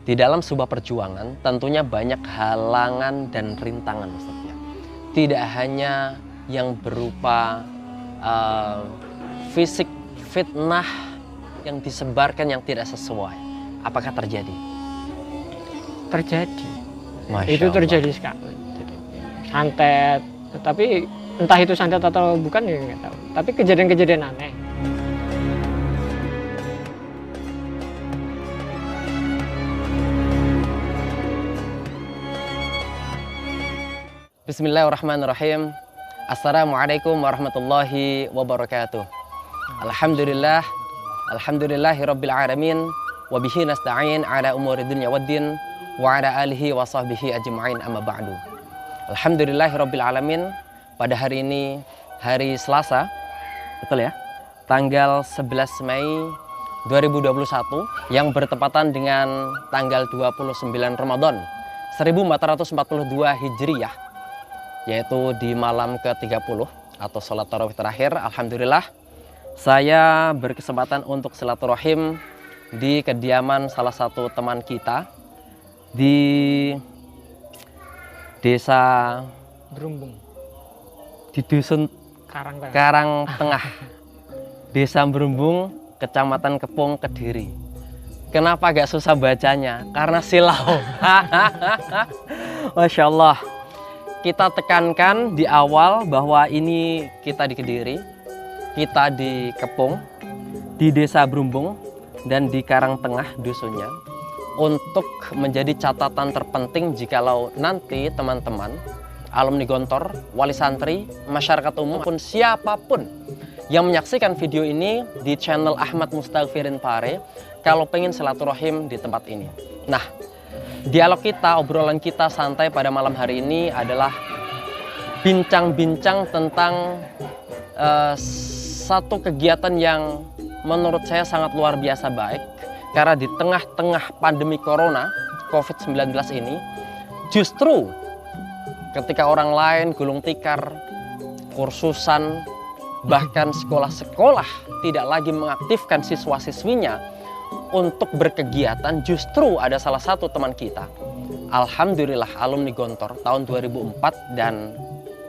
Di dalam sebuah perjuangan tentunya banyak halangan dan rintangan Ustaz ya. Tidak hanya yang berupa fisik fitnah yang disebarkan yang tidak sesuai. Apakah terjadi? Terjadi. Masya Itu Allah. terjadi sekali. Santet, tapi entah itu santet atau bukan ya nggak tahu. Tapi kejadian-kejadian aneh. Bismillahirrahmanirrahim. Assalamualaikum warahmatullahi wabarakatuh. Alhamdulillah, alhamdulillahirabbil alamin wa bihi nasta'in ala umuri dunya waddin wa ala alihi wa sahbihi ajma'in amma ba'du. Alhamdulillahirabbil alamin. Pada hari ini hari Selasa, betul ya? Tanggal 11 Mei 2021 yang bertepatan dengan tanggal 29 Ramadan 1442 Hijriyah, yaitu di malam ke-30 atau sholat tarawih terakhir. Alhamdulillah saya berkesempatan untuk silaturahim di kediaman salah satu teman kita di desa Berumbung, di dusun Karang. Karang Tengah, desa Berumbung, kecamatan Kepung, Kediri. Kenapa agak susah bacanya? Karena silau. Masya Allah. Kita tekankan di awal bahwa ini kita di Kediri, kita di Kepung, di desa Berumbung, dan di Karang Tengah dusunnya, untuk menjadi catatan terpenting jikalau nanti teman-teman alumni Gontor, wali santri, masyarakat umum pun siapapun yang menyaksikan video ini di channel Ahmad Mustaghfirin Pare, kalau pengen silaturahim di tempat ini. Nah, dialog kita, obrolan kita santai pada malam hari ini adalah bincang-bincang tentang satu kegiatan yang menurut saya sangat luar biasa baik. Karena di tengah-tengah pandemi Corona, COVID-19 ini, justru ketika orang lain gulung tikar, kursusan, bahkan sekolah-sekolah tidak lagi mengaktifkan siswa-siswinya untuk berkegiatan, justru ada salah satu teman kita, alhamdulillah alumni Gontor tahun 2004, dan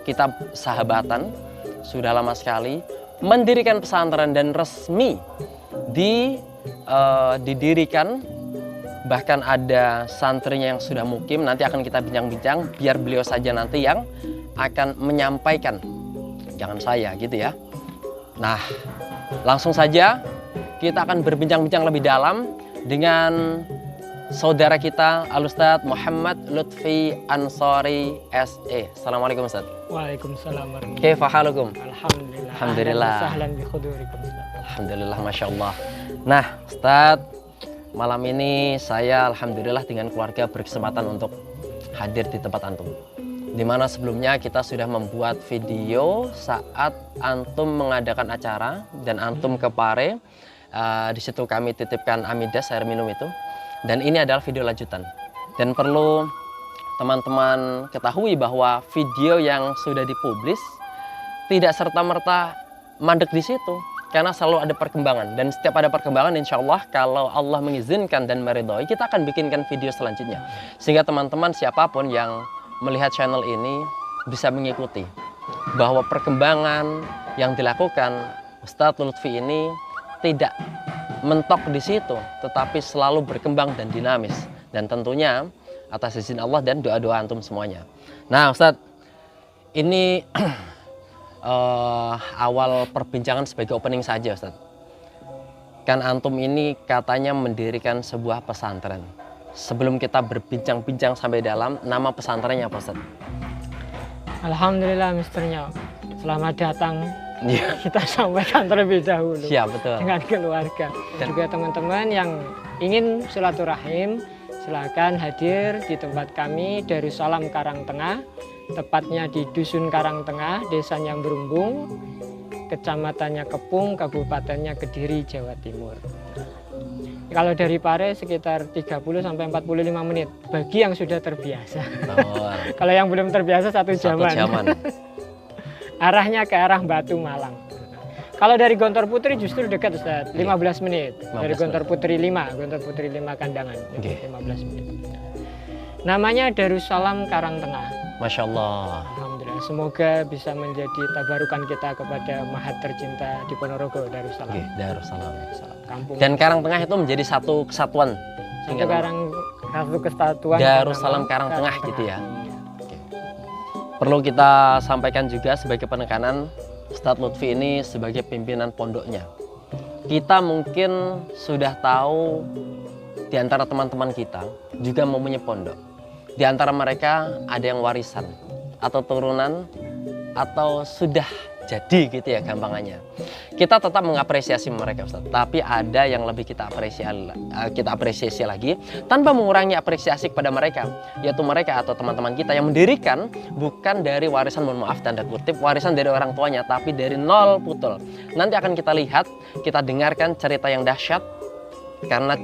kita sahabatan sudah lama sekali, mendirikan pesantren dan resmi didirikan, bahkan ada santrinya yang sudah mukim. Nanti akan kita bincang-bincang, biar beliau saja nanti yang akan menyampaikan, jangan saya gitu ya. Nah, langsung saja kita akan berbincang-bincang lebih dalam dengan saudara kita Al-Ustadz Muhammad Lutfi Ansori SE. Assalamualaikum Ustadz. Waalaikumsalam warahmatullahi Kaifa halukum? Alhamdulillah. Alhamdulillah. Sahlan bi khudurikum. Alhamdulillah, Masya Allah. Nah Ustadz, malam ini saya alhamdulillah dengan keluarga berkesempatan untuk hadir di tempat antum, dimana sebelumnya kita sudah membuat video saat antum mengadakan acara dan antum ke Pare. Di situ kami titipkan amidas, air minum itu, dan ini adalah video lanjutan. Dan perlu teman-teman ketahui bahwa video yang sudah dipublis tidak serta-merta mandek di situ, karena selalu ada perkembangan, dan setiap ada perkembangan insya Allah kalau Allah mengizinkan dan meridhoi, kita akan bikinkan video selanjutnya, sehingga teman-teman siapapun yang melihat channel ini bisa mengikuti bahwa perkembangan yang dilakukan Ustadz Lutfi ini tidak mentok di situ, tetapi selalu berkembang dan dinamis, dan tentunya atas izin Allah dan doa-doa antum semuanya. Nah Ustadz, ini awal perbincangan sebagai opening saja Ustadz. Kan antum ini katanya mendirikan sebuah pesantren. Sebelum kita berbincang-bincang sampai dalam, nama pesantrennya apa Ustadz? Alhamdulillah misternya. Selamat datang. Kita sampaikan terlebih dahulu. Siap, betul. Dengan keluarga dan juga teman-teman yang ingin silaturahim, silakan hadir di tempat kami Darussalam Karang Tengah, tepatnya di Dusun Karang Tengah, Desanya Berumbung, Kecamatannya Kepung, Kabupatennya Kediri, Jawa Timur. Kalau dari Pare sekitar 30-45 menit bagi yang sudah terbiasa. Oh. Kalau yang belum terbiasa satu jaman. Satu jaman. Arahnya ke arah Batu Malang. Kalau dari Gontor Putri justru dekat Ustaz, 15 menit. 15 Dari Gontor menit. Putri 5, Gontor Putri 5 Kandangan, Oke. 15 menit. Namanya Darussalam Karangtengah. Masya Allah. Alhamdulillah, semoga bisa menjadi tabarukan kita kepada Mahat tercinta di Ponorogo, Darussalam. Oke, Darussalam. Kampung. Dan Karangtengah itu menjadi satu kesatuan. satu kesatuan Darussalam Karangtengah gitu ya. Perlu kita sampaikan juga sebagai penekanan, Ustadz Lutfi ini sebagai pimpinan pondoknya. Kita mungkin sudah tahu di antara teman-teman kita juga mempunyai pondok. Di antara mereka ada yang warisan atau turunan atau sudah jadi gitu ya gampangannya. Kita tetap mengapresiasi mereka Ustadz, tapi ada yang lebih kita apresiasi lagi tanpa mengurangi apresiasi kepada mereka, yaitu mereka atau teman-teman kita yang mendirikan bukan dari warisan, mohon maaf tanda kutip, warisan dari orang tuanya, tapi dari nol putul. Nanti akan kita lihat, kita dengarkan cerita yang dahsyat karena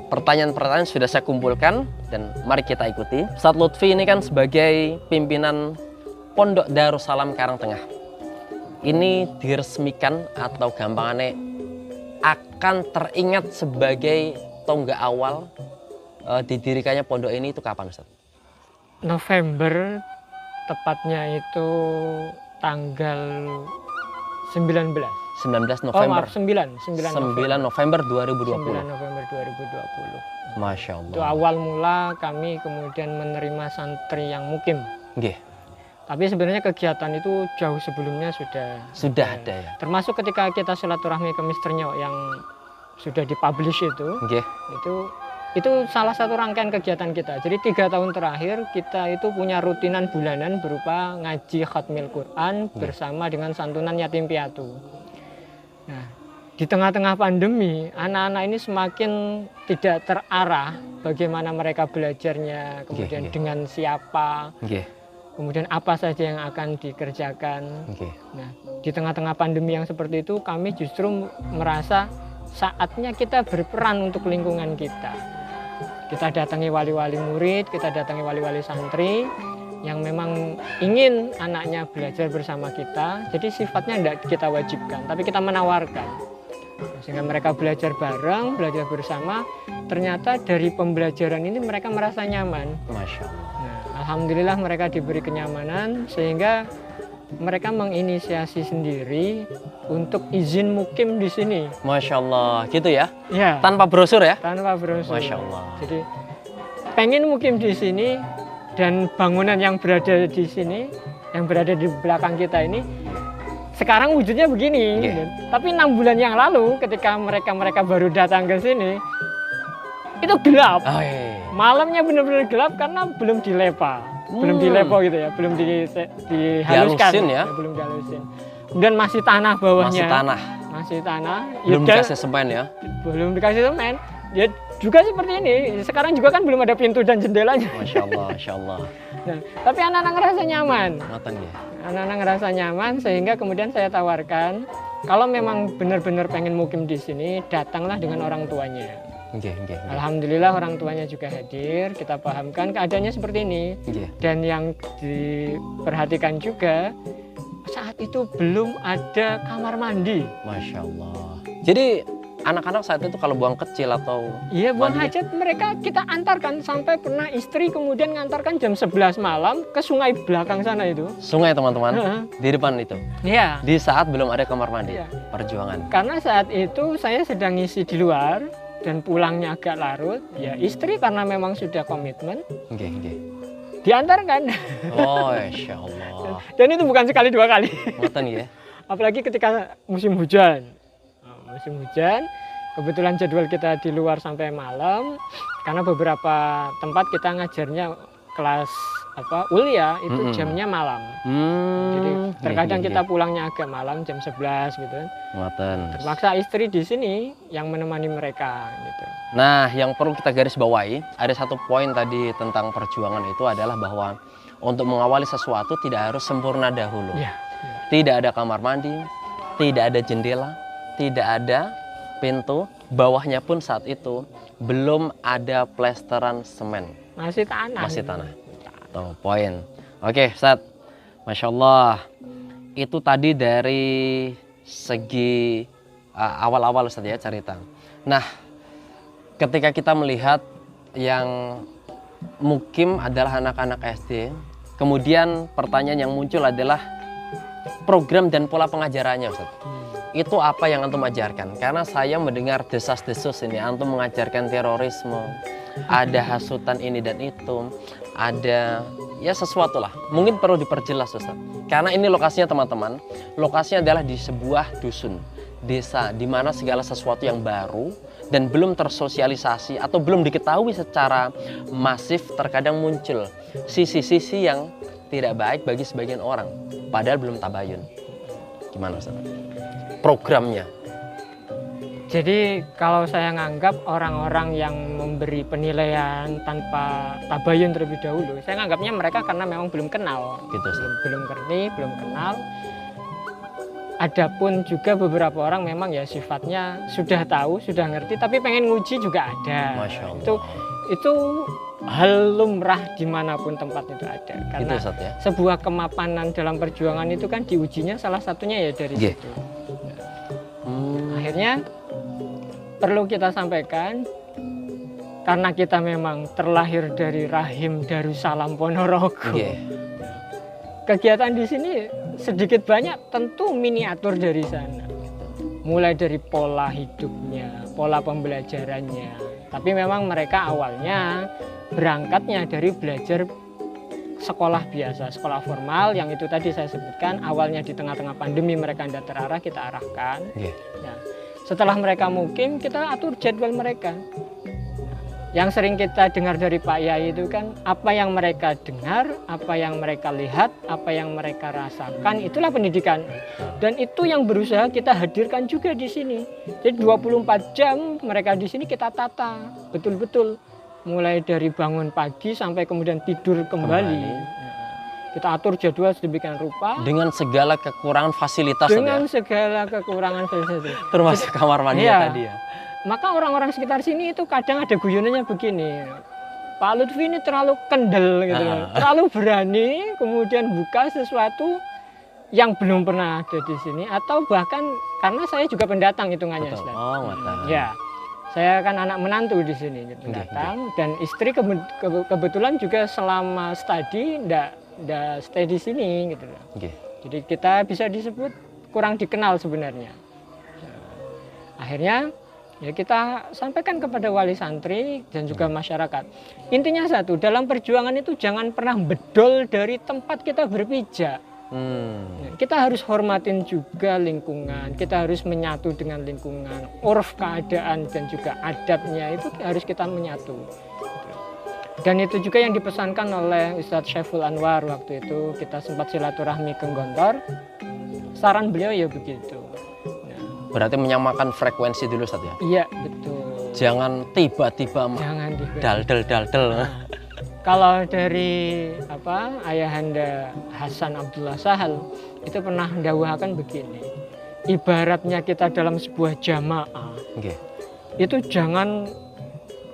pertanyaan-pertanyaan sudah saya kumpulkan dan mari kita ikuti. Ustadz Lutfi ini kan sebagai pimpinan Pondok Darussalam Karangtengah. Ini diresmikan atau gampangannya akan teringat sebagai tonggak awal didirikannya pondok ini itu kapan Ustaz? November, tepatnya itu tanggal 19. 19 Oh November. maaf, 9 November 9 2020. November 2020. Masya Itu Allah. awal mula kami kemudian menerima santri yang mukim. Nggih, Tapi sebenarnya kegiatan itu jauh sebelumnya sudah ada ya. termasuk ketika kita silaturahmi ke Mr. Nyo yang sudah dipublish Nggih. itu salah satu rangkaian kegiatan kita. Jadi 3 tahun terakhir kita itu punya rutinan bulanan berupa ngaji khatmil Quran bersama dengan santunan yatim piatu. Nah, di tengah-tengah pandemi, anak-anak ini semakin tidak terarah bagaimana mereka belajarnya, kemudian Nggih. dengan siapa, Nggih. kemudian apa saja yang akan dikerjakan. Nggih. Nah, di tengah-tengah pandemi yang seperti itu, kami justru merasa saatnya kita berperan untuk lingkungan kita. Kita datangi wali-wali murid, kita datangi wali-wali santri yang memang ingin anaknya belajar bersama kita. Jadi sifatnya tidak kita wajibkan, tapi kita menawarkan. Sehingga mereka belajar bareng, belajar bersama. Ternyata dari pembelajaran ini mereka merasa nyaman. Masya Allah. Nah, alhamdulillah mereka diberi kenyamanan sehingga mereka menginisiasi sendiri untuk izin mukim di sini. Masya Allah, gitu ya? Ya, Tanpa brosur ya? tanpa brosur. Masya Allah. Jadi pengen mukim di sini dan bangunan yang berada di sini, yang berada di belakang kita ini, sekarang wujudnya begini. Oke. Tapi 6 bulan yang lalu ketika mereka baru datang ke sini, itu gelap. Oh, iya. Malamnya benar-benar gelap karena belum dilepa. Belum dilepo gitu ya, belum dihaluskan. Dihalusin ya? Belum dihalusin. Kemudian masih tanah bawahnya. Masih tanah. Masih tanah. Belum Ya, dikasih semen ya? belum dikasih semen. Ya juga seperti ini. Sekarang juga kan belum ada pintu dan jendelanya. Masya Allah, Masya Allah. Nah, tapi anak-anak ngerasa nyaman. Ngoten ya. Anak-anak ngerasa nyaman sehingga kemudian saya tawarkan kalau memang benar-benar pengen mukim di sini, datanglah dengan orang tuanya. Nggih, nggih, nggih. Alhamdulillah orang tuanya juga hadir, kita pahamkan keadaannya seperti ini. Nggih. Dan yang diperhatikan juga saat itu belum ada kamar mandi. Masya Allah. Jadi anak-anak saat itu kalau buang kecil atau Iya, buang mandi, hajat mereka kita antarkan sampai pernah istri kemudian ngantarkan jam 11 malam ke sungai belakang sana itu. sungai teman-teman Heeh. di depan itu. Iya. Di saat belum ada kamar mandi. Iya. Perjuangan. Karena saat itu saya sedang ngisi di luar dan pulangnya agak larut, ya istri karena memang sudah komitmen Nggih, nggih. diantarkan. Oh, Masya Allah. Dan itu bukan sekali 2 kali. Ngoten ya. Apalagi ketika musim hujan. Nah, musim hujan, kebetulan jadwal kita di luar sampai malam karena beberapa tempat kita ngajarnya kelas ulia itu jamnya malam. Jadi terkadang kita pulangnya agak malam jam 11 gitu. Ngoten. Terpaksa istri di sini yang menemani mereka gitu. Nah, yang perlu kita garis bawahi, ada satu poin tadi tentang perjuangan itu adalah bahwa untuk mengawali sesuatu tidak harus sempurna dahulu. Iya. Tidak ada kamar mandi, tidak ada jendela, tidak ada pintu, bawahnya pun saat itu belum ada plesteran semen, Masih tanah. masih tanah. Tuh, poin. Oke, Ustaz. Masya Allah. Itu tadi dari segi awal-awal Ustaz ya cerita. Nah, ketika kita melihat yang mukim adalah anak-anak SD, kemudian pertanyaan yang muncul adalah program dan pola pengajarannya Ustaz. Itu apa yang antum ajarkan? Karena saya mendengar desas-desus ini, antum mengajarkan terorisme, ada hasutan ini dan itu, ada ya sesuatu lah. Mungkin perlu diperjelas Ustaz. Karena ini lokasinya teman-teman, lokasinya adalah di sebuah dusun, desa, di mana segala sesuatu yang baru dan belum tersosialisasi atau belum diketahui secara masif, terkadang muncul sisi-sisi yang tidak baik bagi sebagian orang, padahal belum tabayun. Gimana Ustaz? Programnya. Jadi kalau saya nganggap orang-orang yang memberi penilaian tanpa tabayun terlebih dahulu, saya nganggapnya mereka karena memang belum kenal, Gitu Ustaz. belum ngerti, belum kenal. Adapun juga beberapa orang memang ya sifatnya sudah tahu, sudah ngerti, tapi pengen nguji juga ada. Masya Allah. Itu hal lumrah dimanapun tempat itu ada. Karena Gitu Ustaz ya. sebuah kemapanan dalam perjuangan itu kan diujinya salah satunya ya dari Nggih. situ. Akhirnya perlu kita sampaikan, karena kita memang terlahir dari rahim Darussalam Ponorogo. Nggih. Kegiatan di sini sedikit banyak tentu miniatur dari sana. Mulai dari pola hidupnya, pola pembelajarannya. Tapi memang mereka awalnya berangkatnya dari belajar sekolah biasa, sekolah formal yang itu tadi saya sebutkan. Awalnya di tengah-tengah pandemi mereka tidak terarah, kita arahkan. Nggih. Nah, setelah mereka mukim, kita atur jadwal mereka. Yang sering kita dengar dari Pak Yai itu kan apa yang mereka dengar, apa yang mereka lihat, apa yang mereka rasakan, itulah pendidikan. Dan itu yang berusaha kita hadirkan juga di sini. Jadi 24 jam mereka di sini kita tata betul-betul. Mulai dari bangun pagi sampai kemudian tidur kembali. Kita atur jadwal sedemikian rupa. Dengan segala kekurangan fasilitas Dengan Ustaz ya. segala kekurangan fasilitas. Termasuk kamar mandi Iya. tadi ya. Maka orang-orang sekitar sini itu kadang ada guyonannya begini, Pak Lutfi ini terlalu kendel gitu, terlalu berani kemudian buka sesuatu yang belum pernah ada di sini, atau bahkan karena saya juga pendatang hitungannya. Betul. Ustaz. Oh, mantap. Ya, saya kan anak menantu di sini pendatang, dan istri kebetulan juga selama studi ndak stay di sini gitu loh. Nggih. Jadi kita bisa disebut kurang dikenal sebenarnya. Akhirnya ya kita sampaikan kepada wali santri dan juga masyarakat. Intinya satu, dalam perjuangan itu jangan pernah bedol dari tempat kita berpijak. Kita harus hormatin juga lingkungan, kita harus menyatu dengan lingkungan, uruf keadaan dan juga adatnya itu harus kita menyatu. Dan itu juga yang dipesankan oleh Ustadz Syaiful Anwar waktu itu, kita sempat silaturahmi ke Gontor. Saran beliau ya begitu. Berarti menyamakan frekuensi dulu Ustaz ya. Iya, betul. Jangan tiba-tiba Jangan daldel. Kalau dari ayahanda Hasan Abdullah Sahal itu pernah mendawahkan begini. Ibaratnya kita dalam sebuah jamaah. Nggih. Itu jangan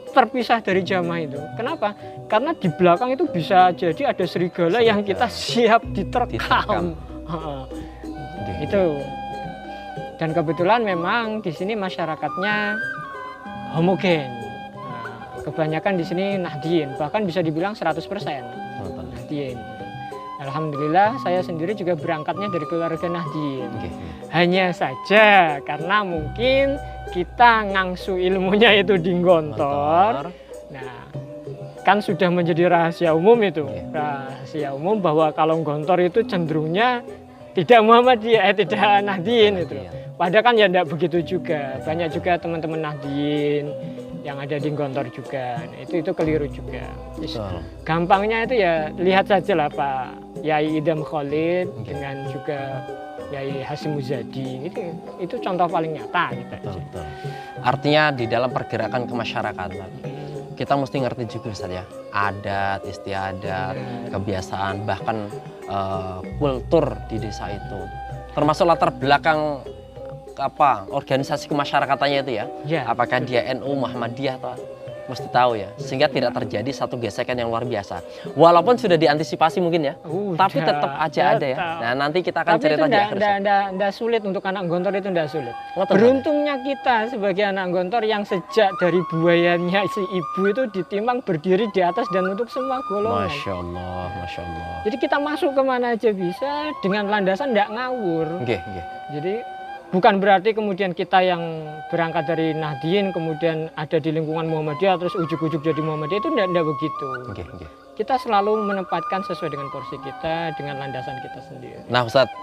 terpisah dari jamaah itu. Kenapa? Karena di belakang itu bisa jadi ada serigala yang kita siap diterkam. Itu. Dan kebetulan memang di sini masyarakatnya homogen. Nah, kebanyakan di sini Nahdien, bahkan bisa dibilang 100% Nahdien. Alhamdulillah saya sendiri juga berangkatnya dari keluarga Nahdien. Hanya saja karena mungkin kita ngangsu ilmunya itu di Gontor. Nah, kan sudah menjadi rahasia umum itu. Rahasia umum bahwa kalau Gontor itu cenderungnya tidak Muhammadiyah, tidak Nahdien itu. Padahal kan ya tidak begitu juga. Banyak juga teman-teman Nahdien yang ada di Gontor juga. Nah, itu keliru juga. Gampangnya itu ya lihat saja lah Pak Yai Idam Khalid dengan juga Yai Hasim Muzadi. Itu contoh paling nyata gitu. Betul. Artinya di dalam pergerakan kemasyarakatan kita mesti ngerti juga Ustaz ya. Adat, istiadat, kebiasaan, bahkan kultur di desa itu. Termasuk latar belakang organisasi kemasyarakatannya itu ya. Apakah dia NU, Muhammadiyah atau mesti tahu ya, sehingga tidak terjadi satu gesekan yang luar biasa. Walaupun sudah diantisipasi mungkin ya, tapi tetap aja ada ya. Nah, nanti kita akan Tapi cerita itu di akhir. enggak sulit untuk anak gontor, itu enggak sulit. Oh, tenang. Beruntungnya kita sebagai anak gontor yang sejak dari buayanya si ibu itu ditimbang berdiri di atas dan untuk semua golongan. Masya Allah, Masya Allah. Jadi kita masuk kemana aja bisa dengan landasan enggak ngawur. Nggih, nggih. Jadi bukan berarti kemudian kita yang berangkat dari Nahdien kemudian ada di lingkungan Muhammadiyah terus ujuk-ujuk jadi Muhammadiyah, itu enggak begitu. Nggih, nggih. Kita selalu menempatkan sesuai dengan porsi kita, dengan landasan kita sendiri. Nah, Ustadz,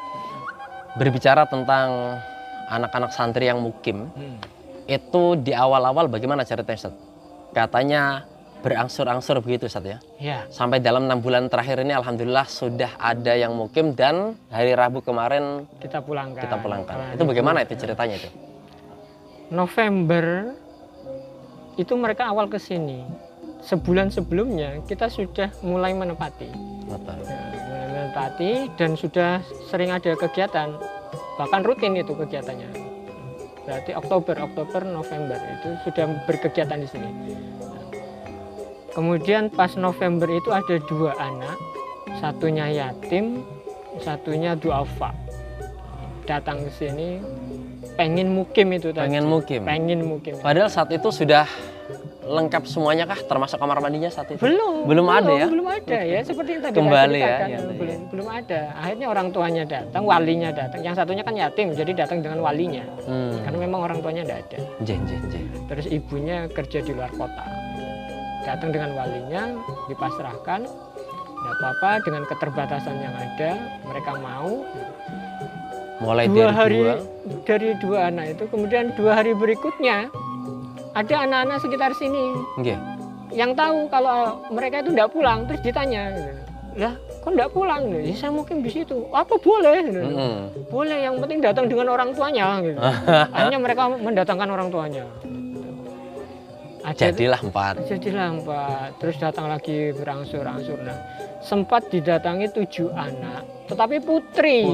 berbicara tentang anak-anak santri yang mukim, itu di awal-awal bagaimana ceritanya, Ustadz? Katanya berangsur-angsur begitu, Ustadz ya? Ya. Sampai dalam 6 bulan terakhir ini alhamdulillah sudah ada yang mukim dan hari Rabu kemarin Kita pulangkan. Itu bagaimana itu ceritanya itu? November itu mereka awal ke sini. Sebulan sebelumnya kita sudah mulai menepati. Betul. Mulai menepati dan sudah sering ada kegiatan. Bahkan rutin itu kegiatannya. Berarti Oktober, November itu sudah berkegiatan di sini. Kemudian pas November itu ada 2 anak, satunya yatim, satunya duafa. Datang ke sini pengen mukim itu tadi. Pengen mukim. Padahal saat itu sudah lengkap semuanya kah, termasuk kamar mandinya saat itu? Belum ada ya? Belum ada ya, seperti yang tadi Kembali saya ya, ceritakan, belum ada. Akhirnya orang tuanya datang, walinya datang. Yang satunya kan yatim, jadi datang dengan walinya. Karena memang orang tuanya tidak ada. Terus ibunya kerja di luar kota. Datang dengan walinya, dipasrahkan, tidak apa-apa dengan keterbatasan yang ada, mereka mau. Mulai dari 2 anak itu, kemudian 2 hari berikutnya ada anak-anak sekitar sini yang tahu kalau mereka itu tidak pulang, terus ditanya, lah kok tidak pulang? Ya, saya mungkin di situ. Apa boleh? Boleh, yang penting datang dengan orang tuanya. Akhirnya mereka mendatangkan orang tuanya. Jadilah 4. Terus datang lagi berangsur-angsur. Nah, sempat didatangi 7 anak, tetapi putri.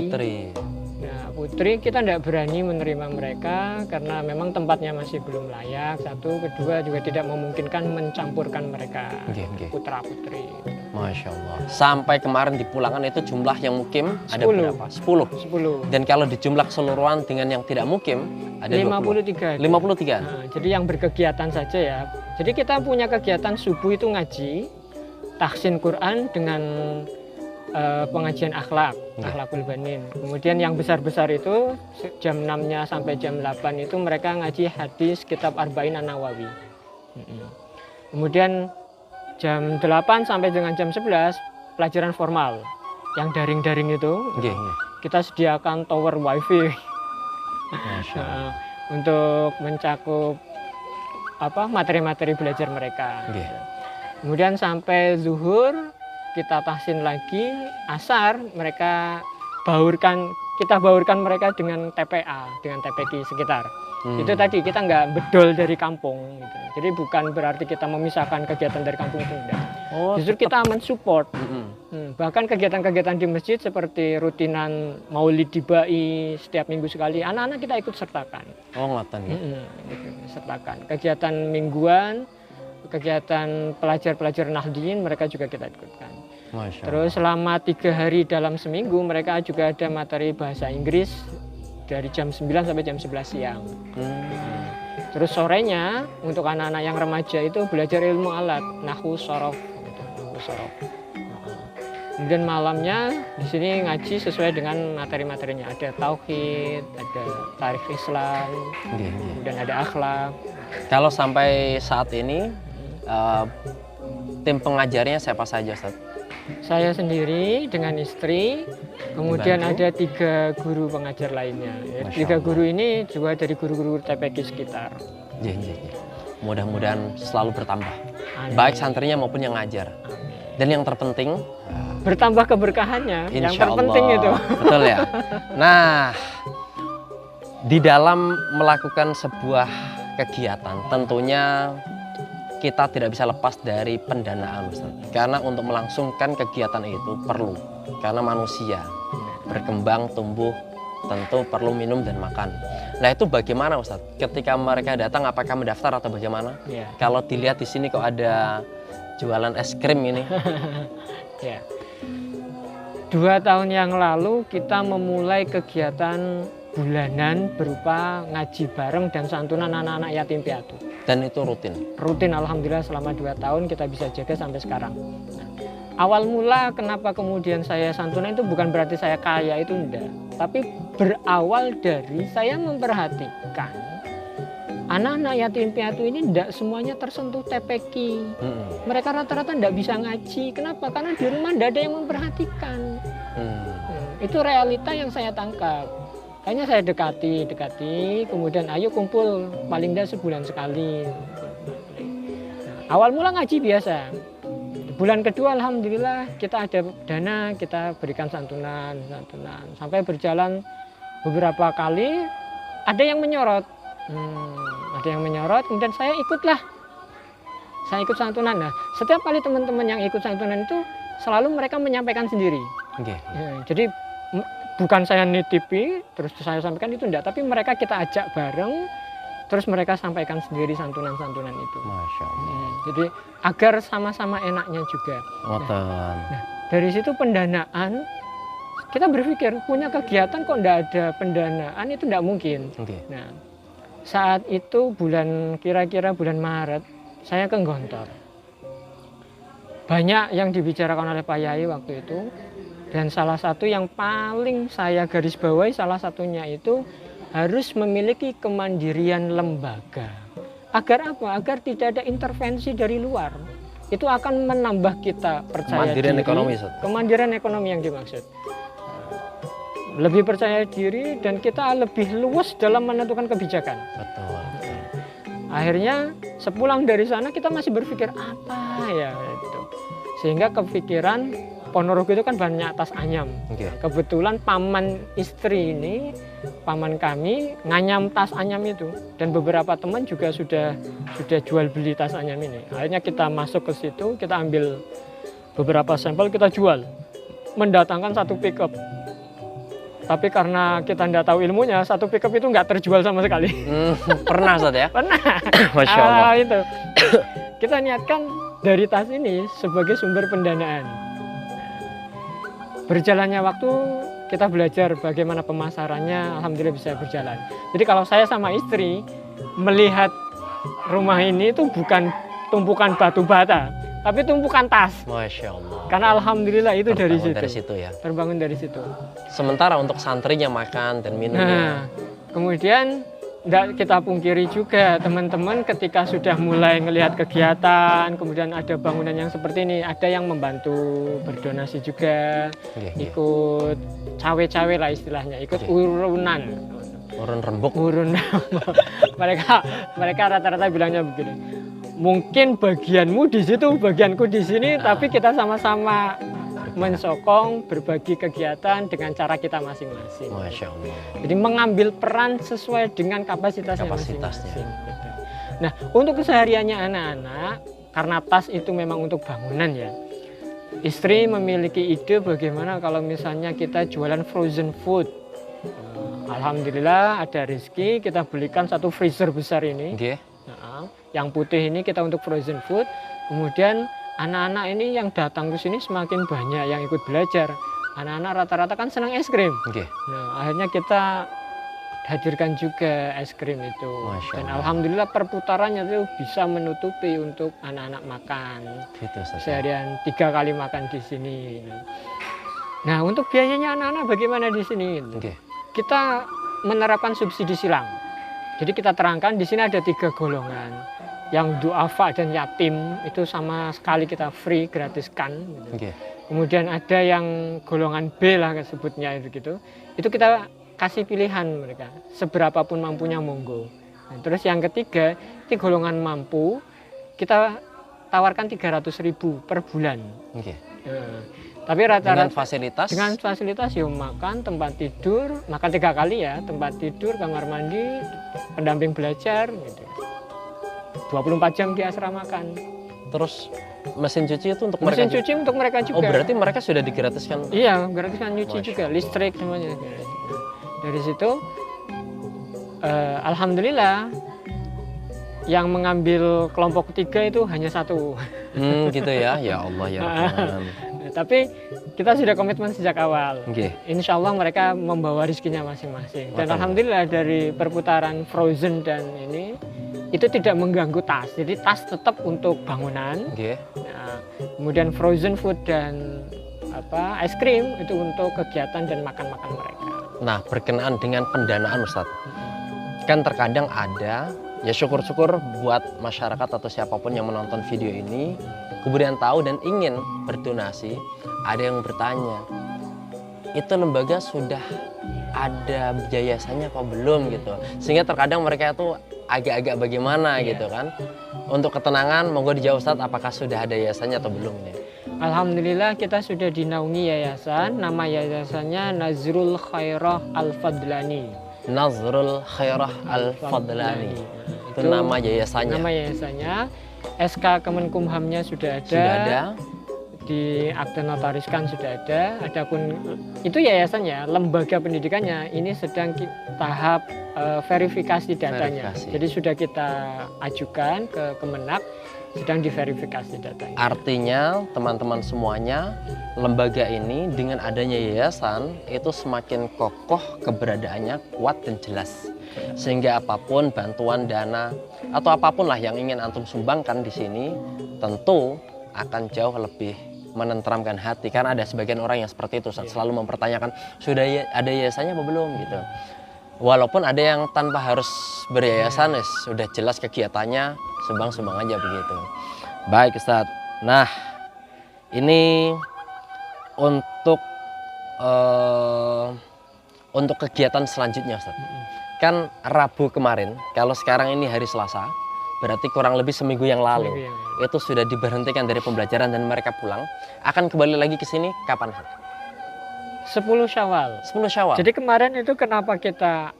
Nah, putri kita tidak berani menerima mereka karena memang tempatnya masih belum layak. Satu, kedua juga tidak memungkinkan mencampurkan mereka putra putri. Masya Allah. Sampai kemarin dipulangkan itu jumlah yang mukim ada 10. berapa? 10. Dan kalau dijumlah keseluruhan dengan yang tidak mukim ada 53. 53. Nah, jadi yang berkegiatan saja ya. Jadi kita punya kegiatan subuh itu ngaji, tahsin Quran dengan pengajian akhlakul banin. Kemudian yang besar-besar itu jam 6-nya sampai jam 8 itu mereka ngaji hadis kitab Arba'in An-Nawawi. Kemudian jam 8 sampai dengan jam 11 pelajaran formal yang daring-daring itu. Kita sediakan tower wifi untuk mencakup materi-materi belajar mereka. Kemudian sampai zuhur kita tahsin lagi, asar mereka kita baurkan mereka dengan TPA, dengan TPQ sekitar. Itu tadi kita nggak bedol dari kampung gitu. Jadi bukan berarti kita memisahkan kegiatan dari kampung, itu enggak. Justru kita mensupport. Bahkan kegiatan-kegiatan di masjid seperti rutinan maulid dibai setiap minggu sekali, anak-anak kita ikut sertakan. Ngoten ya. Sertakan. Kegiatan mingguan, kegiatan pelajar-pelajar Nahdien mereka juga kita ikutkan. Terus selama 3 hari dalam seminggu mereka juga ada materi bahasa Inggris dari jam 9 sampai jam 11 siang. Terus sorenya untuk anak-anak yang remaja itu belajar ilmu alat, nahwu sorof. Kemudian malamnya di sini ngaji sesuai dengan materi-materinya. Ada tauhid, ada tarikh Islam, kemudian ada akhlak. Kalau sampai saat ini tim pengajarnya siapa saja, Ustaz? Saya sendiri dengan istri, kemudian ada 3 guru pengajar lainnya. 3 guru ini juga dari guru-guru TPQ sekitar. Mudah-mudahan selalu bertambah, baik santrinya maupun yang ngajar. Dan yang terpenting bertambah keberkahannya, yang terpenting itu. Betul ya. Nah, di dalam melakukan sebuah kegiatan tentunya kita tidak bisa lepas dari pendanaan, Ustaz. Karena untuk melangsungkan kegiatan itu perlu, karena manusia berkembang, tumbuh tentu perlu minum dan makan. Nah itu bagaimana Ustadz? Ketika mereka datang apakah mendaftar atau bagaimana? Ya. Kalau dilihat di sini kok ada jualan es krim ini. Ya. 2 tahun yang lalu kita memulai kegiatan bulanan berupa ngaji bareng dan santunan anak-anak yatim piatu. Dan itu rutin? Rutin, alhamdulillah selama 2 tahun kita bisa jaga sampai sekarang. Nah, awal mula kenapa kemudian saya santunan itu bukan berarti saya kaya, itu enggak. Tapi berawal dari saya memperhatikan anak-anak yatim piatu ini enggak semuanya tersentuh TPQ. Mereka rata-rata enggak bisa ngaji. Kenapa? Karena di rumah enggak ada yang memperhatikan. Itu realita yang saya tangkap. Hanya saya dekati, kemudian ayo kumpul paling tidak sebulan sekali. Nah, awal mula ngaji biasa. Bulan kedua alhamdulillah kita ada dana, kita berikan santunan. Sampai berjalan beberapa kali, ada yang menyorot. Kemudian saya ikutlah. Saya ikut santunan. Nah, setiap kali teman-teman yang ikut santunan itu selalu mereka menyampaikan sendiri. Jadi bukan saya nitipi terus saya sampaikan, itu enggak, tapi mereka kita ajak bareng terus mereka sampaikan sendiri santunan-santunan itu. Masya Allah. Jadi agar sama-sama enaknya juga. Nah, dari situ pendanaan kita berpikir punya kegiatan kok enggak ada pendanaan, itu enggak mungkin. Nah, saat itu kira-kira bulan Maret saya ke Gontor. Banyak yang dibicarakan oleh Pak Yai waktu itu. Dan salah satu yang paling saya garis bawahi, salah satunya itu harus memiliki kemandirian lembaga. Agar apa? Agar tidak ada intervensi dari luar. Itu akan menambah kita percaya kemandirian diri. Ekonomi, Ustaz. Kemandirian ekonomi yang dimaksud. Lebih percaya diri dan kita lebih luas dalam menentukan kebijakan. Betul. Akhirnya sepulang dari sana kita masih berpikir apa ya gitu. Sehingga kepikiran Ponorogo itu kan banyak tas anyam. Kebetulan paman istri ini, paman kami nganyam tas anyam itu, dan beberapa teman juga sudah jual beli tas anyam ini. Akhirnya kita masuk ke situ, kita ambil beberapa sampel, kita jual, mendatangkan 1 pickup. Tapi karena kita tidak tahu ilmunya, 1 pickup itu nggak terjual sama sekali. Pernah Ustaz ya? Pernah. Masya Allah. Itu. Kita niatkan dari tas ini sebagai sumber pendanaan. Berjalannya waktu kita belajar bagaimana pemasarannya, alhamdulillah bisa berjalan. Jadi kalau saya sama istri melihat rumah ini itu bukan tumpukan batu bata, tapi tumpukan tas. Masya Allah. Karena alhamdulillah itu dari situ ya. Terbangun dari situ. Sementara untuk santrinya makan dan minumnya. Kemudian tidak kita pungkiri juga teman-teman ketika sudah mulai melihat kegiatan, kemudian ada bangunan yang seperti ini, ada yang membantu berdonasi juga, ikut cawe-cawe lah istilahnya, ikut urunan. Urun rembuk. mereka rata-rata bilangnya begini, mungkin bagianmu di situ, bagianku di sini, tapi kita sama-sama mensokong berbagi kegiatan dengan cara kita masing-masing. Masya Allah. Jadi mengambil peran sesuai dengan kapasitasnya masing-masing. Nah, untuk kesehariannya anak-anak, karena tas itu memang untuk bangunan ya. Istri memiliki ide bagaimana kalau misalnya kita jualan frozen food. Alhamdulillah ada rezeki, kita belikan 1 freezer besar ini. Yang putih ini kita untuk frozen food. Kemudian anak-anak ini yang datang ke sini semakin banyak yang ikut belajar. Anak-anak rata-rata kan senang es krim. Nah, akhirnya kita hadirkan juga es krim itu. Dan alhamdulillah perputarannya itu bisa menutupi untuk anak-anak makan. Seharian 3 kali makan di sini. Nah, untuk biayanya anak-anak bagaimana di sini? Kita menerapkan subsidi silang. Jadi kita terangkan di sini ada 3 golongan. Yang duafa dan yatim itu sama sekali kita free, gratiskan. Kemudian ada yang golongan B lah sebutnya itu gitu. Itu kita kasih pilihan mereka, seberapapun mampunya monggo. Nah, terus yang ketiga, ini golongan mampu, kita tawarkan 300.000 per bulan. Tapi rata-rata dengan fasilitas ya makan, tempat tidur, makan 3 kali ya, tempat tidur, kamar mandi, pendamping belajar gitu. 24 jam di asramakan. Terus mesin cuci itu untuk mesin mereka cuci juga? Untuk mereka juga. Oh, berarti mereka sudah digratiskan? Iya, gratiskan nyuci juga, listrik semuanya. Dari situ alhamdulillah yang mengambil kelompok ketiga itu hanya satu. Gitu ya. Ya Allah ya Rahman. Tapi kita sudah komitmen sejak awal. Oke. Insya Allah mereka membawa rezekinya masing-masing. Dan Betul. alhamdulillah dari perputaran Frozen dan ini itu tidak mengganggu tas. Jadi tas tetap untuk bangunan. Oke. Nah, kemudian frozen food dan es krim itu untuk kegiatan dan makan-makan mereka. Nah, berkenaan dengan pendanaan Ustadz, kan terkadang ada, ya syukur-syukur buat masyarakat atau siapapun yang menonton video ini kemudian tahu dan ingin berdonasi. Ada yang bertanya, itu lembaga sudah ada yayasannya kok belum gitu, sehingga terkadang mereka itu agak-agak bagaimana gitu kan. Untuk ketenangan, monggo dijawab Ustadz, apakah sudah ada yayasannya atau belum nih? Alhamdulillah kita sudah dinaungi yayasan, nama yayasannya Nazrul Khairah Al-Fadlani. Nazrul Khairah Al-Fadlani. Itu nama yayasannya. Nama yayasannya. SK Kemenkumhamnya sudah ada. Sudah ada. Di akte notariskan sudah ada. Adapun itu yayasannya, lembaga pendidikannya ini sedang tahap verifikasi datanya. Jadi sudah kita ajukan ke Kemenak, sedang diverifikasi datanya. Artinya teman-teman semuanya, lembaga ini dengan adanya yayasan itu semakin kokoh keberadaannya, kuat dan jelas. Sehingga apapun bantuan dana atau apapun lah yang ingin antum sumbangkan di sini tentu akan jauh lebih menenteramkan hati. Karena ada sebagian orang yang seperti itu, selalu mempertanyakan sudah ada yayasannya apa belum gitu. Walaupun ada yang tanpa harus beryayasan, sudah jelas kegiatannya, sumbang-sumbang aja begitu. Baik Ustadz. Nah, ini untuk kegiatan selanjutnya Ustadz. Kan Rabu kemarin, kalau sekarang ini hari Selasa, berarti kurang lebih seminggu yang lalu. Itu sudah diberhentikan dari pembelajaran dan mereka pulang. Akan kembali lagi ke sini kapan? 10 Syawal. 10 Syawal. Jadi kemarin itu kenapa kita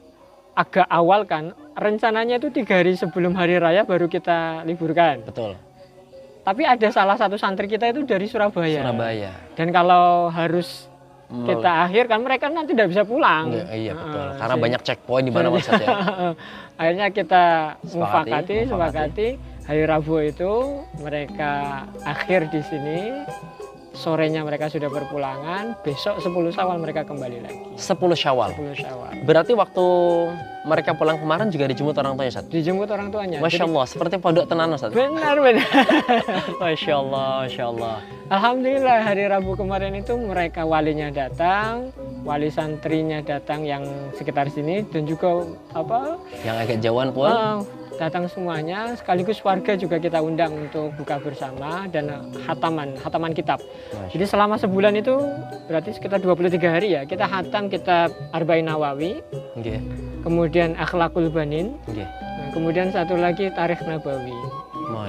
agak awal kan? Rencananya itu 3 hari sebelum hari raya baru kita liburkan. Betul. Tapi ada salah satu santri kita itu dari Surabaya. Surabaya. Dan kalau harus kita akhir kan mereka nanti tidak bisa pulang. Iya betul. Karena banyak checkpoint di mana maksudnya. Akhirnya kita sepakati hari Rabu itu mereka akhir di sini. Sorenya mereka sudah berpulangan, besok 10 Syawal mereka kembali lagi. 10 Syawal. 10 Syawal. Berarti waktu mereka pulang kemarin juga dijemput orang tuanya, Ustaz? Dijemput orang tuanya. Masya Allah, seperti pondok tenan, Ustaz. Benar. Masya Allah, Masya Allah. Alhamdulillah hari Rabu kemarin itu mereka walinya datang, wali santrinya datang yang sekitar sini dan juga yang agak jauhan pun. Datang semuanya, sekaligus warga juga kita undang untuk buka bersama dan hataman kitab. Jadi selama sebulan itu berarti sekitar 23 hari ya, kita hatam kitab Arba'in Nawawi, kemudian Akhlaqul Banin, kemudian satu lagi Tarikh Nabawi.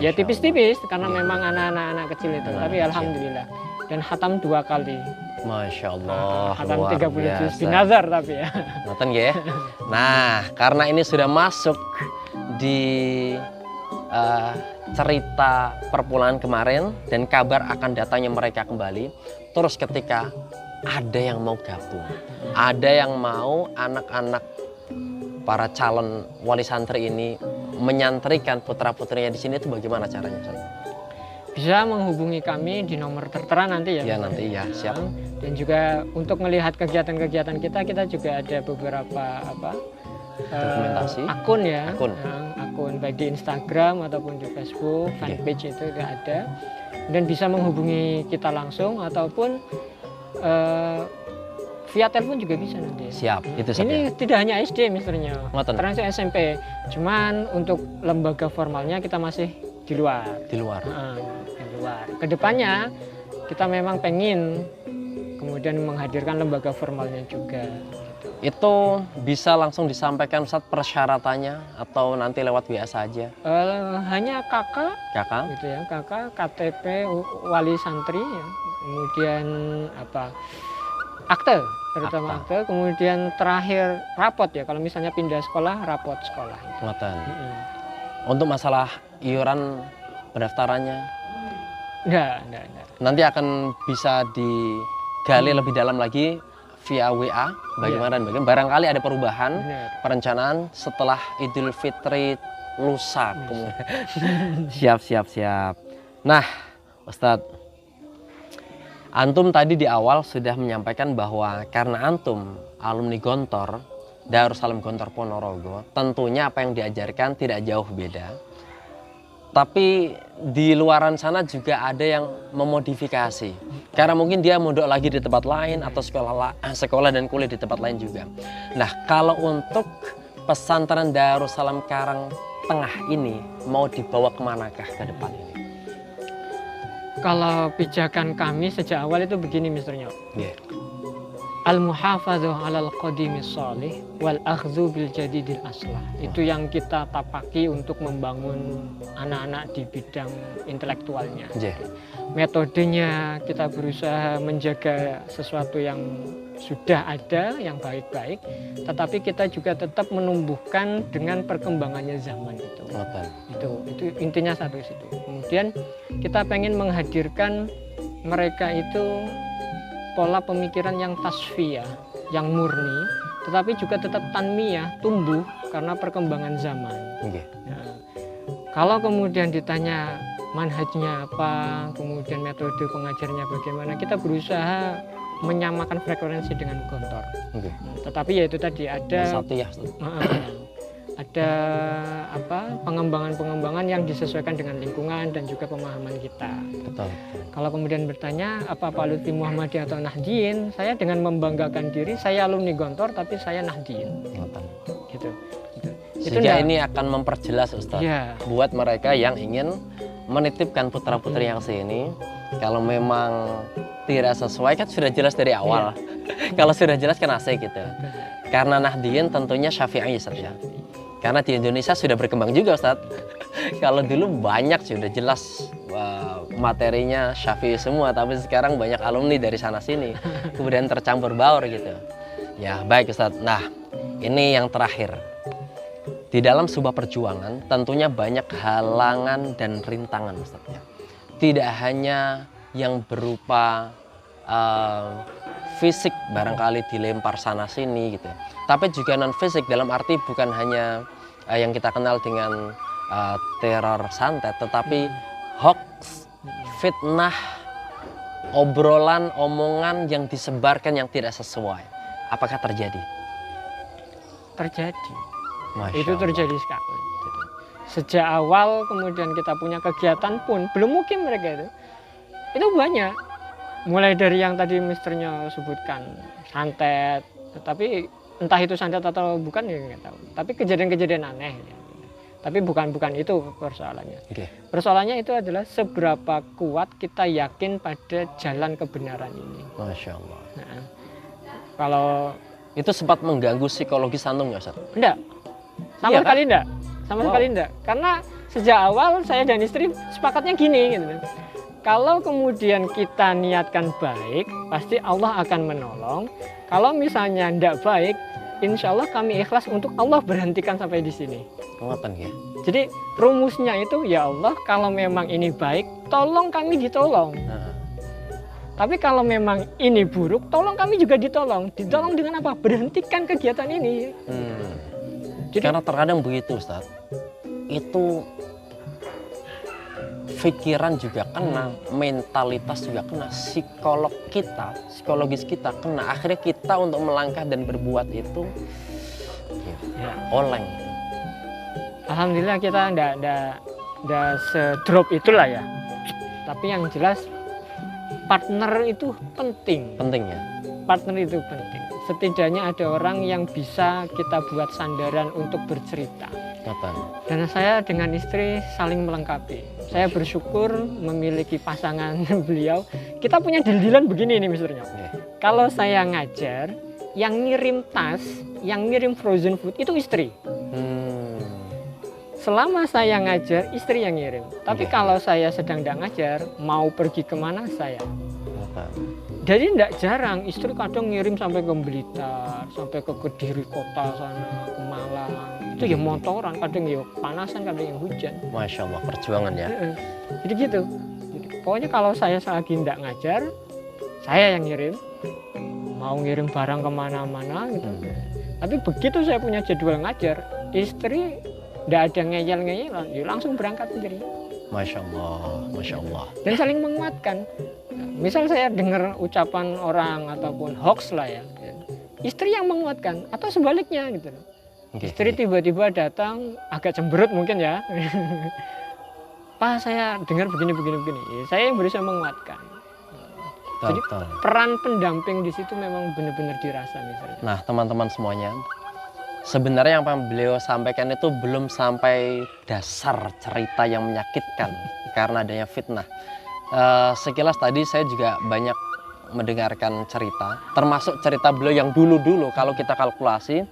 Ya tipis-tipis karena memang anak-anak kecil itu, tapi alhamdulillah. Dan hatam 2 kali. Masya Allah, hatam 30 juz binazar tapi ya. Nonton ya. Nah, karena ini sudah masuk di cerita perpulangan kemarin dan kabar akan datangnya mereka kembali. Terus ketika ada yang mau gabung, ada yang mau anak-anak para calon wali santri ini menyantrikan putra-putrinya di sini, itu bagaimana caranya? Bisa menghubungi kami di nomor tertera nanti ya. Ya nanti ya, siap. Dan juga untuk melihat kegiatan-kegiatan kita juga ada beberapa dokumentasi akun ya, akun baik di Instagram ataupun di Facebook, fanpage itu ada, dan bisa menghubungi kita langsung ataupun via telepon juga bisa nanti. Siap, itu saja. Ini tidak hanya SD misalnya, termasuk SMP, cuman untuk lembaga formalnya kita masih di luar. Di luar. Kedepannya kita memang pengen kemudian menghadirkan lembaga formalnya juga. Itu bisa langsung disampaikan Ustaz persyaratannya atau nanti lewat WA saja? Hanya kakak gitu ya, kakak, KTP wali santri ya. Kemudian akte, terutama akte, kemudian terakhir rapot ya, kalau misalnya pindah sekolah, rapot sekolah. Untuk masalah iuran pendaftarannya? Enggak. Nanti akan bisa digali lebih dalam lagi via WA bagaimana dan bagaimana. Barangkali ada perubahan Benar. perencanaan setelah Idul Fitri lusa. Siap. Nah, Ustadz, antum tadi di awal sudah menyampaikan bahwa karena antum alumni Gontor, Darussalam Gontor Ponorogo, tentunya apa yang diajarkan tidak jauh beda. Tapi di luaran sana juga ada yang memodifikasi. Karena mungkin dia mondok lagi di tempat lain atau sekolah dan kuliah di tempat lain juga. Nah, kalau untuk pesantren Darussalam Karang Tengah ini mau dibawa kemanakah ke depan ini? Kalau pijakan kami sejak awal itu begini, Mr. Nyo. Yeah. Al-muhafadzah 'alal qadimi shalih wal akhdzu bil jadidil aslah. Itu yang kita tapaki untuk membangun anak-anak di bidang intelektualnya. Yeah. Metodenya kita berusaha menjaga sesuatu yang sudah ada, yang baik-baik, tetapi kita juga tetap menumbuhkan dengan perkembangannya zaman itu. Itu intinya satu situ. Kemudian kita pengen menghadirkan mereka itu pola pemikiran yang tasfiyah, yang murni, tetapi juga tetap tanmiyah, tumbuh karena perkembangan zaman. Okay. Nah, kalau kemudian ditanya manhajnya apa, kemudian metode pengajarnya bagaimana, kita berusaha menyamakan frekuensi dengan Gontor. Okay. Tetapi ya itu tadi ada satu ya. Ada pengembangan yang disesuaikan dengan lingkungan dan juga pemahaman kita. Betul. Kalau kemudian bertanya apa Pak Lutfi Muhammadiyah atau Nahdien, saya dengan membanggakan diri saya alumni Gontor tapi saya Nahdien. Gitu. Sehingga ini akan memperjelas Ustadz, ya, buat mereka yang ingin menitipkan putra-putri yang sini. Kalau memang tidak sesuai kan sudah jelas dari awal. Kalau sudah jelas kan asik gitu. Karena Nahdien tentunya Syafi'i Ustadz ya. Karena di Indonesia sudah berkembang juga Ustadz. Kalau dulu banyak sudah jelas materinya Syafi'i semua, tapi sekarang banyak alumni dari sana sini, kemudian tercampur baur gitu. Ya baik Ustadz. Nah ini yang terakhir. Di dalam sebuah perjuangan tentunya banyak halangan dan rintangan Ustadz ya. Tidak hanya yang berupa fisik barangkali dilempar sana sini gitu, tapi juga non fisik dalam arti bukan hanya yang kita kenal dengan teror santet, tetapi hoax, fitnah, obrolan, omongan yang disebarkan yang tidak sesuai. Apakah terjadi? Terjadi. Masya Itu Allah. terjadi sekali. Sejak awal kemudian kita punya kegiatan pun belum mungkin mereka itu banyak. Mulai dari yang tadi misternya sebutkan santet, tetapi entah itu santet atau bukan ya nggak tahu. Tapi kejadian-kejadian aneh. Ya. Tapi bukan itu persoalannya. Okay. Persoalannya itu adalah seberapa kuat kita yakin pada jalan kebenaran ini. Masya Allah. Nah, kalau Itu sempat mengganggu psikologis antum nggak Ustaz? enggak, sama Iya, sekali enggak, sama sekali enggak. Karena sejak awal saya dan istri sepakatnya gini, gitu. Kalau kemudian kita niatkan baik, pasti Allah akan menolong. Kalau misalnya enggak baik, insya Allah kami ikhlas untuk Allah berhentikan sampai di sini. Penguatan ya. Jadi rumusnya itu ya Allah, kalau memang ini baik, tolong kami ditolong. Nah, Tapi kalau memang ini buruk, tolong kami juga ditolong. Ditolong dengan apa? Berhentikan kegiatan ini. Jadi, karena terkadang begitu Ustaz. Itu pikiran juga kena, mentalitas juga kena, psikologis kita kena. Akhirnya kita untuk melangkah dan berbuat itu ya, oleng. Alhamdulillah kita enggak sedrop itulah ya. Tapi yang jelas partner itu penting. Penting ya. Partner itu penting. Setidaknya ada orang yang bisa kita buat sandaran untuk bercerita. Kapan? Dan saya dengan istri saling melengkapi. Saya bersyukur memiliki pasangan beliau. Kita punya deal-dealan begini nih misalnya. Kalau saya ngajar, yang ngirim tas, yang ngirim frozen food itu istri. Selama saya ngajar, istri yang ngirim. Tapi kalau saya sedang tidak ngajar, mau pergi kemana saya. Jadi tidak jarang, istri kadang ngirim sampai ke Blitar, sampai ke Kediri kota sana, ke Malang. Itu ya motoran, kadang ya panasan, kadang yang hujan. Masya Allah, perjuangan ya. Jadi gitu. Jadi, pokoknya kalau saya lagi tidak ngajar, saya yang ngirim. mau ngirim barang kemana-mana gitu. Tapi begitu saya punya jadwal ngajar, istri tidak ada ngeyel-ngeyel, langsung berangkat sendiri. Masya Allah, Masya Allah. Dan saling menguatkan. Misal saya dengar ucapan orang ataupun hoax lah ya, istri yang menguatkan atau sebaliknya gitu. Istri tiba-tiba datang agak cemberut mungkin ya. Pak, saya dengar begini. Saya yang berusaha menguatkan. Jadi peran pendamping di situ memang benar-benar dirasa misalnya. Nah, teman-teman semuanya, sebenarnya yang beliau sampaikan itu belum sampai dasar cerita yang menyakitkan karena adanya fitnah. Sekilas tadi saya juga banyak mendengarkan cerita, termasuk cerita beliau yang dulu-dulu kalau kita kalkulasi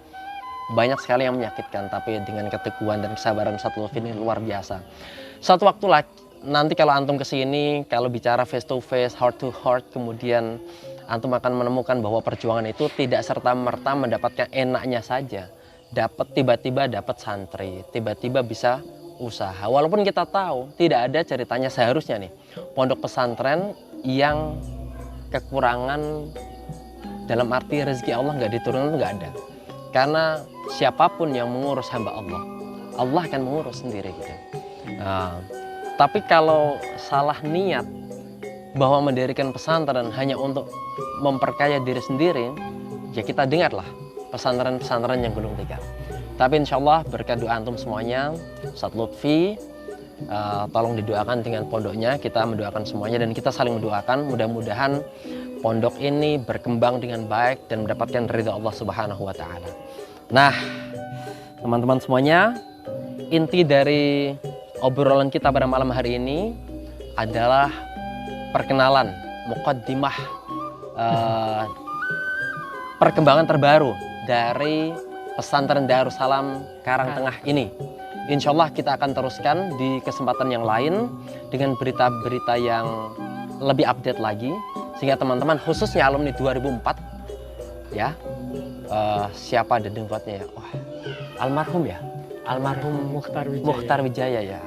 banyak sekali yang menyakitkan, tapi dengan keteguhan dan kesabaran Ustadz Lutfi ini luar biasa. Satu waktu lagi nanti kalau antum kesini, kalau bicara face to face, heart to heart, kemudian antum akan menemukan bahwa perjuangan itu tidak serta-merta mendapatkan enaknya saja. Tiba-tiba dapat santri, tiba-tiba bisa usaha. Walaupun kita tahu tidak ada ceritanya seharusnya nih pondok pesantren yang kekurangan dalam arti rezeki Allah nggak diturunkan, nggak ada. Karena siapapun yang mengurus hamba Allah, Allah akan mengurus sendiri gitu. Nah, tapi kalau salah niat bahwa mendirikan pesantren hanya untuk memperkaya diri sendiri, ya kita dengarlah pesantren-pesantren yang gulung tikar. Tapi insya Allah berkat doa antum semuanya, Ustadz Lutfi, tolong didoakan dengan pondoknya, kita mendoakan semuanya dan kita saling mendoakan. Mudah-mudahan pondok ini berkembang dengan baik dan mendapatkan ridha Allah Subhanahu wa Ta'ala. Nah, teman-teman semuanya, inti dari obrolan kita pada malam hari ini adalah perkenalan, muqaddimah, perkembangan terbaru dari pesantren Darussalam Karangtengah ini. Insya Allah kita akan teruskan di kesempatan yang lain dengan berita-berita yang lebih update lagi, sehingga teman-teman khususnya alumni 2004 ya, siapa ada dengkotnya ya, almarhum Mukhtar Wijaya ya.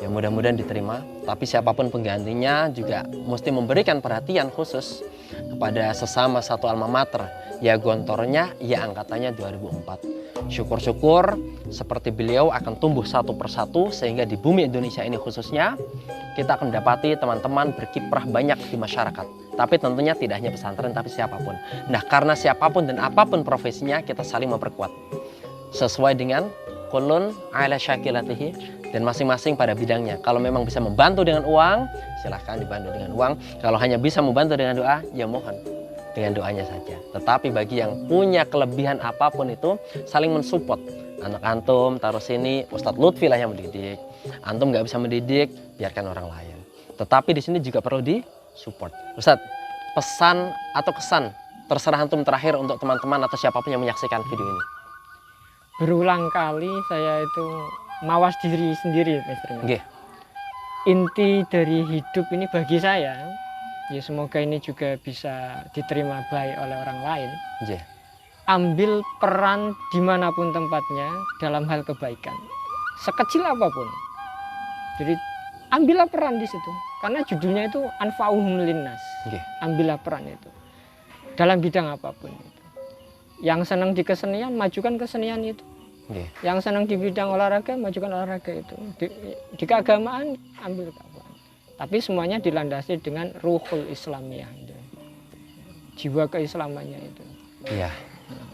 Ya mudah-mudahan diterima, tapi siapapun penggantinya juga mesti memberikan perhatian khusus kepada sesama satu alma mater, ya gontornya, ya angkatannya 2004. Syukur-syukur seperti beliau akan tumbuh satu persatu sehingga di bumi Indonesia ini khususnya kita akan mendapati teman-teman berkiprah banyak di masyarakat. Tapi tentunya tidak hanya pesantren, tapi siapapun. Nah, karena siapapun dan apapun profesinya kita saling memperkuat sesuai dengan kullun ala syakilatihi, dan masing-masing pada bidangnya. Kalau memang bisa membantu dengan uang, silahkan dibantu dengan uang. Kalau hanya bisa membantu dengan doa, ya mohon dengan doanya saja. Tetapi bagi yang punya kelebihan apapun itu, saling mensupport. Anak antum taruh sini, Ustadz Lutfi lah yang mendidik. Antum nggak bisa mendidik, biarkan orang lain. Tetapi di sini juga perlu disupport. Ustadz, pesan atau kesan terserah antum terakhir untuk teman-teman atau siapapun yang menyaksikan video ini. Berulang kali saya itu mawas diri sendiri, Mas Rima. Okay. Inti dari hidup ini bagi saya, ya semoga ini juga bisa diterima baik oleh orang lain. Yeah. Ambil peran dimanapun tempatnya dalam hal kebaikan, sekecil apapun. Jadi ambillah peran di situ, karena judulnya itu anfa'uhum linnas. Okay. Ambillah peran itu dalam bidang apapun. Yang senang di kesenian, majukan kesenian itu. Okay. Yang senang di bidang olahraga, majukan olahraga itu. Di keagamaan, ambil keagamaan. Tapi semuanya dilandasi dengan ruhul Islamiyah itu. Jiwa keislamannya itu. Iya.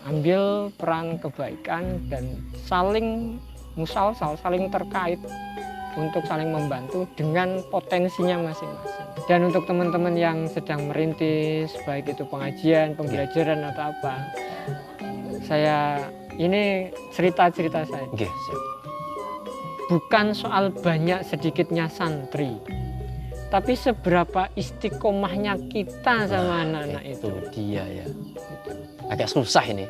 Ambil peran kebaikan dan saling musalsal, saling terkait untuk saling membantu dengan potensinya masing-masing. Dan untuk teman-teman yang sedang merintis, baik itu pengajian, pembelajaran atau apa, saya ini cerita-cerita saya. Okay, siap. Bukan soal banyak sedikitnya santri, tapi seberapa istiqomahnya kita sama anak-anak itu. Dia ya. Agak susah ini.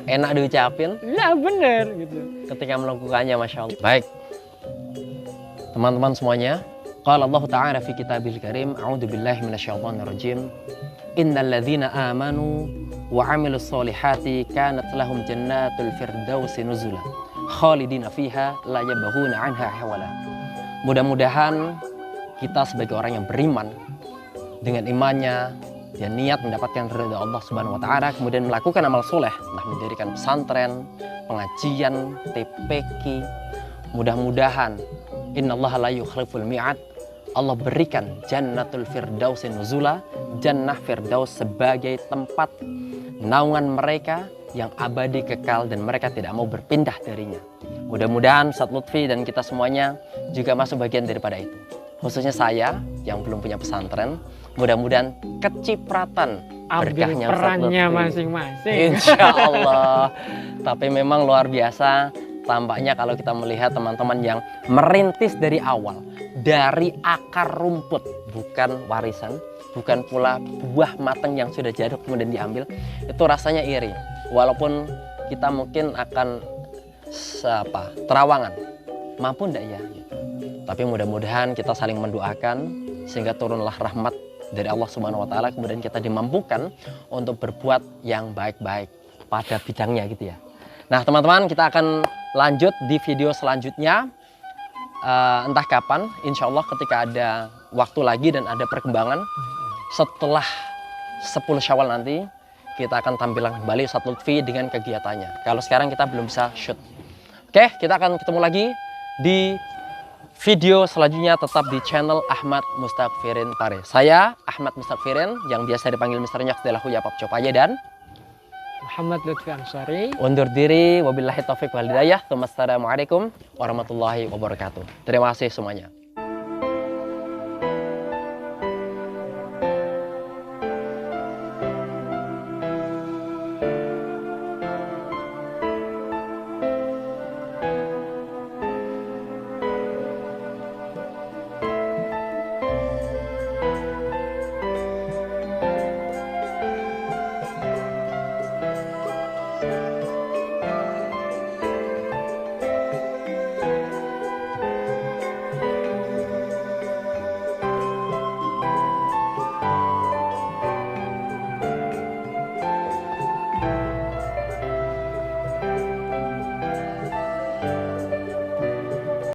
Enak diucapin. Ya benar gitu. Ketika melakukannya, masya Allah. Baik. Teman-teman semuanya, qala Allah Ta'ala fi kitabil karim, a'udzu billahi minasyaitonir rajim. Innal ladzina amanu wa 'amilus solihati kanat lahum jannatul firdausi nuzula khalidina fiha la yabghuna 'anha hawala. Mudah-mudahan kita sebagai orang yang beriman dengan imannya dia niat mendapatkan ridha Allah Subhanahu wa taala, kemudian melakukan amal soleh, nah mendirikan pesantren, pengajian, TPQ, mudah-mudahan innallaha la yukhliful mi'ad, Allah berikan jannatul firdaus nuzula, jannah firdaus sebagai tempat naungan mereka yang abadi kekal dan mereka tidak mau berpindah darinya. Mudah-mudahan Ustadz Lutfi dan kita semuanya juga masuk bagian daripada itu. Khususnya saya yang belum punya pesantren, mudah-mudahan kecipratan berkahnya perannya masing-masing. Insya Allah. Tapi memang luar biasa tampaknya kalau kita melihat teman-teman yang merintis dari awal, dari akar rumput, bukan warisan, bukan pula buah matang yang sudah jatuh kemudian diambil, itu rasanya iri. Walaupun kita mungkin akan terawangan, mampu enggak ya? Tapi mudah-mudahan kita saling mendoakan sehingga turunlah rahmat dari Allah Subhanahu wa taala, kemudian kita dimampukan untuk berbuat yang baik-baik pada bidangnya gitu ya. Nah, teman-teman, kita akan lanjut di video selanjutnya. Entah kapan, insya Allah ketika ada waktu lagi dan ada perkembangan setelah 10 Syawal nanti kita akan tampilkan kembali Ustadz Lutfi dengan kegiatannya. Kalau sekarang kita belum bisa shoot. Oke, kita akan ketemu lagi di video selanjutnya, tetap di channel Ahmad Mustaghfirin Pare. Saya Ahmad Mustaghfirin yang biasa dipanggil Mr. Nyakdelahu Yapap Copaja dan Muhammad Lutfi Ansari undur diri. Wabillahi taufiq wal hidayah. Assalamualaikum warahmatullahi wabarakatuh. Terima kasih semuanya.